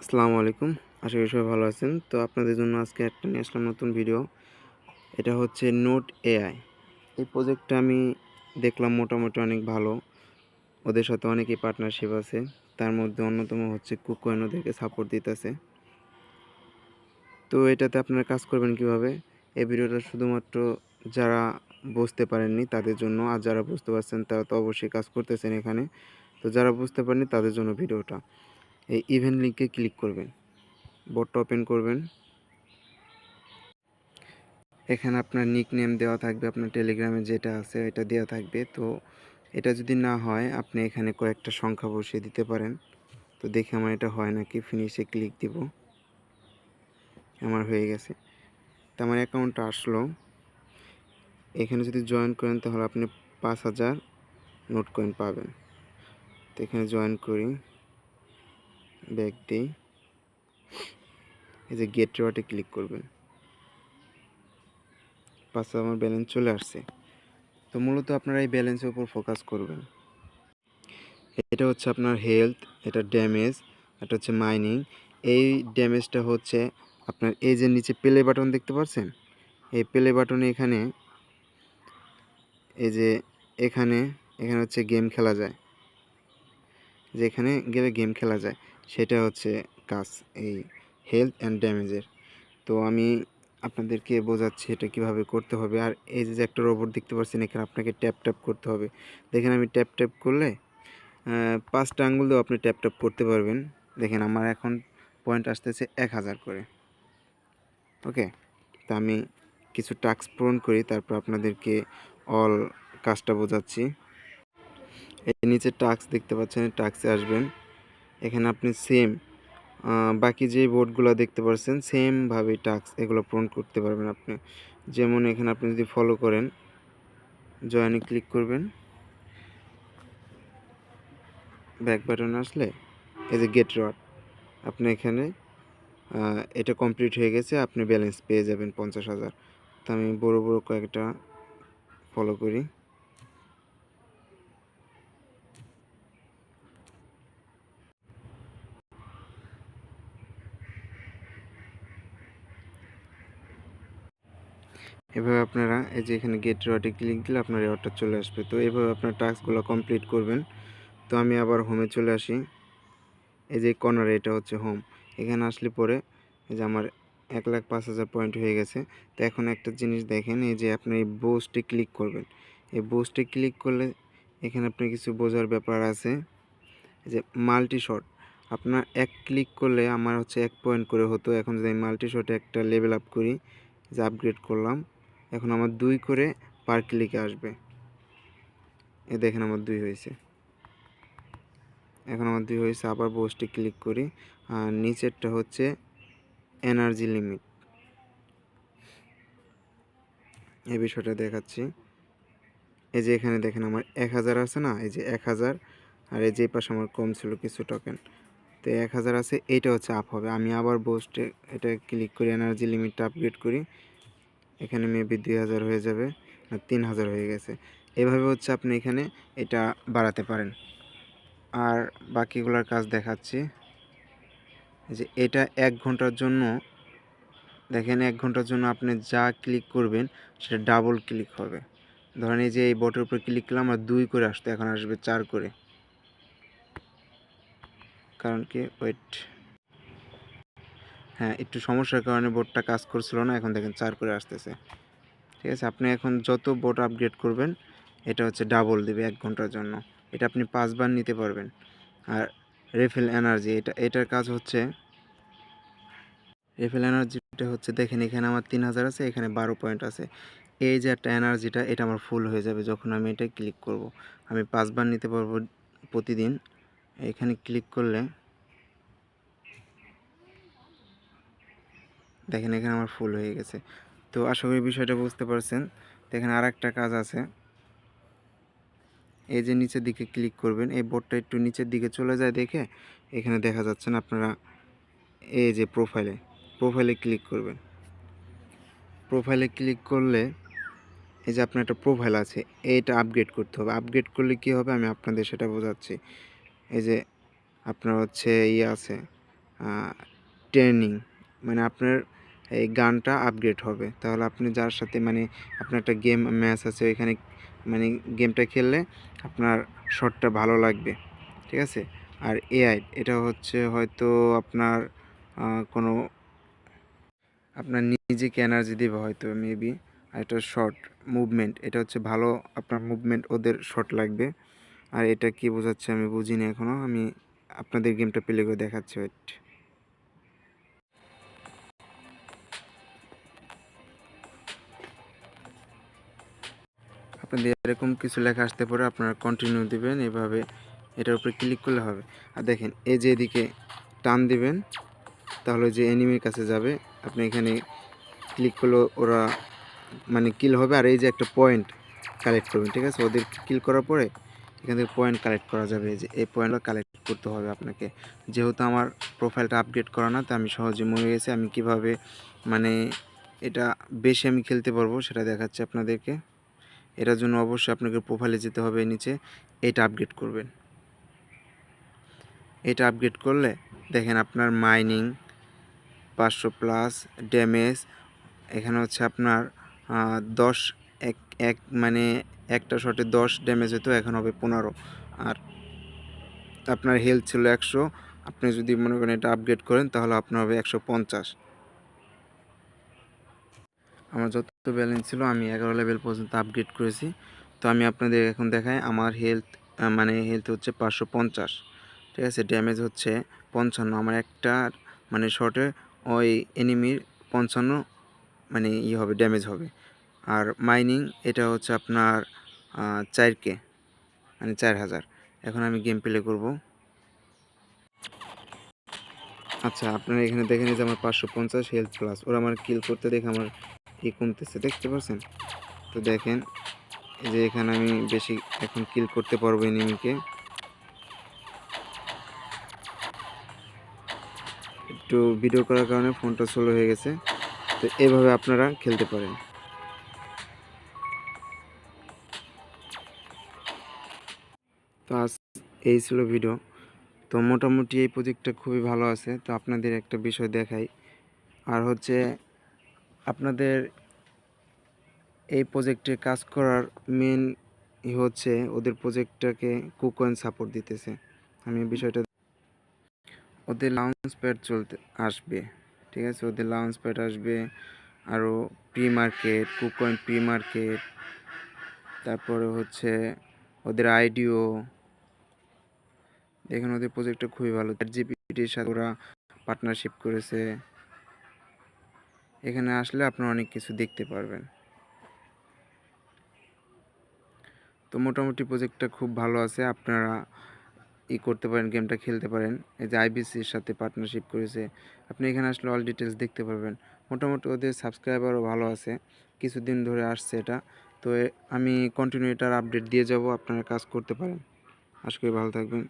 আসসালামু আলাইকুম। আশা করি সবাই ভালো আছেন। তো আপনাদের জন্য আজকে একটা নিয়ে আসলাম নতুন ভিডিও। এটা হচ্ছে নোট এআই। এই প্রজেক্টটা আমি দেখলাম মোটামুটি অনেক ভালো। ওদের সাথে অনেকেই পার্টনারশিপ আছে। তার মধ্যে অন্যতম হচ্ছে কুককয়েন ওদেরকে সাপোর্ট দিতেছে। তো এটাতে আপনারা কাজ করবেন কিভাবে? এই ভিডিওটা শুধুমাত্র যারা বুঝতে পারেননি তাদের জন্য, আর যারা বুঝতে পারছেন তারা তো অবশ্যই কাজ করতেছেন এখানে। তো যারা বুঝতে পারেননি তাদের জন্য ভিডিওটা। এই ইভেন্ট লিংকে ক্লিক করবেন। বোর্ডটা ওপেন করবেন। এখানে আপনার নিকনেম দেওয়া থাকবে, আপনার টেলিগ্রামে যেটা আছে এটা দেওয়া থাকবে। তো এটা যদি না হয় আপনি এখানে কয়েকটা সংখ্যা বসিয়ে দিতে পারেন। তো দেখে আমার এটা হয় নাকি, ফিনিশে ক্লিক দিব। আমার হয়ে গেছে। তো আমার অ্যাকাউন্টটা আসলো। এখানে যদি জয়েন করেন তাহলে আপনি 5000 নোট কয়েন পাবেন। তো এখানে জয়েন করি, ব্যাক দিই, এই যে গেট রিওয়ার্ডে ক্লিক করবেন। 5000 আমার ব্যালেন্স চলে আসছে। তো মূলত আপনারা এই ব্যালেন্সের উপর ফোকাস করবেন। এটা হচ্ছে আপনার হেলথ, এটা ড্যামেজ, এটা হচ্ছে মাইনিং। এই ড্যামেজটা হচ্ছে আপনার এই যে নিচে প্লে বাটন দেখতে পাচ্ছেন, এই প্লে বাটনে এখানে এই যে এখানে এখানে হচ্ছে গেম খেলা যায়, যেখানে গেলে গেম খেলা যায় সেটা হচ্ছে কাজ এই হেলথ অ্যান্ড ড্যামেজের। তো আমি আপনাদেরকে বোঝাচ্ছি এটা কিভাবে করতে হবে। আর এই যে একটা রোবট দেখতে পাচ্ছেন, এখানে আপনাকে ট্যাপ ট্যাপ করতে হবে। দেখেন আমি ট্যাপ ট্যাপ করলে 5টা আঙ্গুল দিয়েও আপনি ট্যাপ ট্যাপ করতে পারবেন। দেখেন আমার এখন পয়েন্ট আসতেছে 1000 করে। ওকে, তা আমি কিছু টাস্ক পূরণ করি, তারপর আপনাদেরকে অল কাজটা বোঝাচ্ছি। এই নিচে টাস্ক দেখতে পাচ্ছেন, টাস্কে আসবেন। এখানে আপনি সেম বাকি যে বোর্ডগুলো দেখতে পাচ্ছেন সেমভাবে টাস্ক এগুলো পূরণ করতে পারবেন আপনি। যেমন এখানে আপনি যদি ফলো করেন, জয়েনে ক্লিক করবেন, ব্যাক বাটনে আসলে এই যে গেট রিওয়ার্ড, আপনি এখানে এটা কমপ্লিট হয়ে গেছে, আপনি ব্যালেন্স পেয়ে যাবেন 50,000। তো আমি বড় বড় কয়েকটা ফলো করি। এভাবে আপনারা এই যে এখানে গেট রিওয়ার্ডে ক্লিক দিলে আপনার রিওয়ার্ডটা চলে আসবে। তো এইভাবে আপনার টাস্কগুলো কমপ্লিট করবেন। তো আমি আবার হোমে চলে আসি। এই যে কর্নারে এটা হচ্ছে হোম। এখানে আসলে পরে এই যে আমার 1,05,000 পয়েন্ট হয়ে গেছে। তো এখন একটা জিনিস দেখেন, এই যে আপনি এই বুস্টে ক্লিক করবেন। এই বুস্টে ক্লিক করলে এখানে আপনি কিছু বোঝার ব্যাপার আছে। এই যে মাল্টি শট, আপনার এক ক্লিক করলে আমার হচ্ছে 1 পয়েন্ট করে হতো। এখন যদি আমি মাল্টি শটে একটা লেভেল আপ করি, যে আপগ্রেড করলাম, এখন আমার 2 করে পার ক্লিকে আসবে। এ দেখেন আমার 2 হয়েছে। এখন আমার 2 হয়েছে। আবার বুস্টে ক্লিক করি, আর নিচেরটা হচ্ছে এনার্জি লিমিট। এই বিষয়টা দেখাচ্ছি। এই যে এখানে দেখেন আমার 1000 আছে না, এই যে 1000, আর এই যে পাশে আমার কম ছিল কিছু টোকেন। তো 1000 আছে, এইটা হচ্ছে আপ হবে। আমি আবার বুস্টে এটা ক্লিক করি, এনার্জি লিমিটটা আপগ্রেড করি। এখানে মেবি 2000 হয়ে যাবে, আর 3000 হয়ে গেছে। এভাবে হচ্ছে আপনি এখানে এটা বাড়াতে পারেন। আর বাকিগুলোর কাজ দেখাচ্ছি। যে এটা 1 ঘন্টার জন্য, দেখেন 1 ঘন্টার জন্য আপনি যা ক্লিক করবেন সেটা ডাবল ক্লিক হবে। ধরেন এই যে এই বটের উপর ক্লিক করলাম, আর 2 করে আসতো, এখন আসবে 4 করে। কারণ কি, ওয়েট, হ্যাঁ একটু সমস্যার কারণে বোটটা কাজ করছিল না, এখন দেখেন 4 করে আসতেছে। ঠিক আছে, আপনি এখন যত বোট আপগ্রেড করবেন এটা হচ্ছে ডাবল দেবে 1 ঘন্টার জন্য। এটা আপনি 5 বার নিতে পারবেন। আর রেফিল এনার্জি, এটার কাজ হচ্ছে, রেফিল এনার্জিটা হচ্ছে দেখেন এখানে আমার 3000 আছে, এখানে 12 পয়েন্ট আছে। এই যে একটা এনার্জিটা, এটা আমার ফুল হয়ে যাবে যখন আমি এটা ক্লিক করব। আমি 5 বার নিতে পারবো প্রতিদিন। এখানে ক্লিক করলে দেখেন এখানে আমার ফুল হয়ে গেছে। তো আশা করি বিষয়টা বুঝতে পারছেন। দেখেন আর একটা কাজ আছে। এই যে নিচের দিকে ক্লিক করবেন, এই বোর্ডটা একটু নিচের দিকে চলে যায় দেখে এখানে দেখা যাচ্ছে না আপনারা। এই যে প্রোফাইলে ক্লিক করবেন। প্রোফাইলে ক্লিক করলে এই যে আপনার একটা প্রোফাইল আছে, এইটা আপগ্রেড করতে হবে। আপগ্রেড করলে কি হবে আমি আপনাদের সেটা বোঝাচ্ছি। এই যে আপনার হচ্ছে ইয়ে আছে, ট্রেনিং, মানে আপনার এই গানটা আপগ্রেড হবে। তাহলে আপনি যার সাথে মানে আপনার একটা গেম ম্যাচ আছে ওইখানে, মানে গেমটা খেললে আপনার শটটা ভালো লাগবে, ঠিক আছে। আর এআই এটা হচ্ছে হয়তো আপনার কোনো আপনার নিজেকে এনার্জি দেবে হয়তো মেবি। আর এটা শর্ট মুভমেন্ট, এটা হচ্ছে ভালো আপনার মুভমেন্ট, ওদের শর্ট লাগবে। আর এটা কি বোঝাচ্ছে আমি বুঝিনি এখনও, আমি আপনাদের গেমটা প্লে করে দেখাচ্ছি। ওয়েট, আপনাদের এরকম কিছু লেখা আসতে পারে, আপনারা কন্টিনিউ দিবেন এভাবে, এটার উপরে ক্লিক করলে হবে। আর দেখেন এই যে এদিকে টান দিবেন তাহলে যে এনিমির কাছে যাবে, আপনি এখানে ক্লিক করলে ওরা মানে কিল হবে। আর এই যে একটা পয়েন্ট কালেক্ট করবেন, ঠিক আছে, ওদের কিল করার পরে এখান থেকে পয়েন্ট কালেক্ট করা যাবে। এই যে এই পয়েন্টটা কালেক্ট করতে হবে আপনাকে। যেহেতু আমার প্রোফাইলটা আপডেট করা না, তো আমি সহজে মরে গেছি। আমি কিভাবে মানে এটা বেশি আমি খেলতে পারবো সেটা দেখাচ্ছি আপনাদেরকে। এটার জন্য অবশ্যই আপনাকে প্রোফাইলে যেতে হবে, নিচে এটা আপগ্রেড করবেন। এটা আপগ্রেড করলে দেখেন আপনার মাইনিং 500 প্লাস ড্যামেজ, এখানে হচ্ছে আপনার 10 এক এক মানে একটা শটে 10 ড্যামেজ হতো, এখন হবে 15। আর আপনার হেলথ ছিল 100, আপনি যদি মনে করেন এটা আপগ্রেড করেন তাহলে আপনার হবে 150। আমার যত ব্যালেন্স ছিল আমি 11 লেভেল পর্যন্ত আপগ্রেড করেছি। তো আমি আপনাদের এখন দেখাই আমার হেলথ, মানে হেলথ হচ্ছে 550, ঠিক আছে, ড্যামেজ হচ্ছে 55। আমার একটা মানে শটে ওই এনিমির 55 মানে হবে ড্যামেজ হবে। আর মাইনিং এটা হচ্ছে আপনার 4K মানে 4000। এখন আমি গেম প্লে করব। আচ্ছা, আপনারা এখানে দেখেন যে আমার 550 হেলথ প্লাস, ওরা আমার কিল করতে দেখে আমার কমতেছে, দেখতে পাচ্ছেন? তো দেখেন এই যে এখানে আমি বেশি এখন কিল করতে পারবো এনিমিকে। একটু ভিডিও করার কারণে ফোনটা স্লো হয়ে গেছে। তো এভাবে আপনারা খেলতে পারেন। তো আজ এই ছিল ভিডিও। তো মোটামুটি এই প্রজেক্টটা খুবই ভালো আছে। তো আপনাদের একটা বিষয় দেখাই, আর হচ্ছে আপনাদের এই প্রজেক্টে কাজ করার মেন হচ্ছে ওদের প্রজেক্টটাকে কুকয়েন সাপোর্ট দিতেছে। আমি বিষয়টা, ওদের লাউঞ্চ প্যাড চলতে আসবে, ঠিক আছে, ওদের লাউঞ্চ প্যাড আসবে, আরও pre market, KuCoin pre market, তারপরে হচ্ছে ওদের আইডিও। দেখেন ওদের প্রজেক্টটা খুবই ভালো, ChatGPT-র সাথে ওরা পার্টনারশিপ করেছে। এখানে আসলে আপনারা অনেক কিছু দেখতে পারবেন। তো মোটামুটি প্রজেক্টটা খুব ভালো আছে, আপনারা করতে পারেন, গেমটা খেলতে পারেন। এই যে আইবিসির সাথে পার্টনারশিপ করেছে, আপনি এখানে আসলে অল ডিটেলস দেখতে পারবেন। মোটামুটি ওদের সাবস্ক্রাইবারও ভালো আছে, কিছুদিন ধরে আসছে এটা। তো আমি কন্টিনিউ এটার আপডেট দিয়ে যাব, আপনারা কাজ করতে পারেন। আশা করি ভালো থাকবেন।